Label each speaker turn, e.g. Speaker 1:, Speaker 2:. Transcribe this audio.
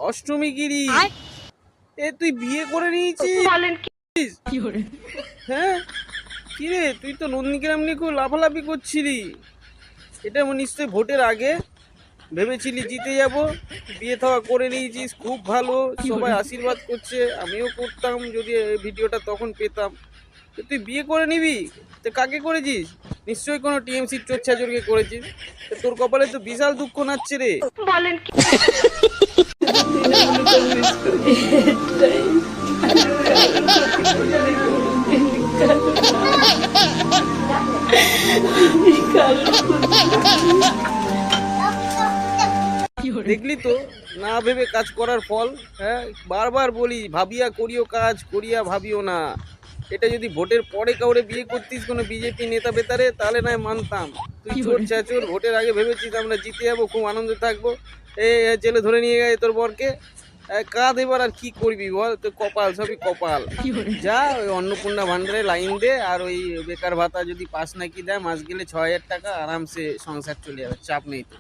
Speaker 1: অষ্টমী গিরি, এ তুই বিয়ে করে নিয়েছিস? হ্যাঁ, কিরে তুই তো নন্দীগ্রাম নিয়ে খুব লাফালাফি করছিলি। এটা নিশ্চয়ই ভোটের আগে ভেবেছিলি জিতে যাব, বিয়ে থাওয়া করে নিয়েছিস, খুব ভালো, সবাই আশীর্বাদ করছে, আমিও করতাম যদি এই ভিডিওটা তখন পেতাম। তো তুই বিয়ে করে নিবি, তো কাকে করেছিস? নিশ্চয়ই কোনো টিএমসির চোরকে করেছিস। তো তোর কপালে তো বিশাল দুঃখ নাচ্ছে রে।
Speaker 2: বলেন কি?
Speaker 1: দেখলি তো, না ভেবে কাজ করার ফল। হ্যাঁ, বারবার বলি ভাবিয়া করিও কাজ, করিয়া ভাবিও না। এটা যদি ভোটের পরে কাউরে বিয়ে করতিস কোনো বিজেপি নেতা বেতারে, তাহলে নয় মানতাম। তুই চোর চাচোর, ভোটের আগে ভেবেছিস আমরা জিতে যাবো, খুব আনন্দ থাকবো, জেলে ধরে নিয়ে গেছে তোর বরকে। কাঁধ এবার আর কি করবি বল, তোর কপাল, সবই কপাল। যা ওই অন্নপূর্ণা ভান্ডারে লাইন দে, আর ওই বেকার ভাতা যদি পাস নাকি দেয়, মাস গেলে 6,000 টাকা আরামসে সংসার চলে যাবে, চাপ নেই তো।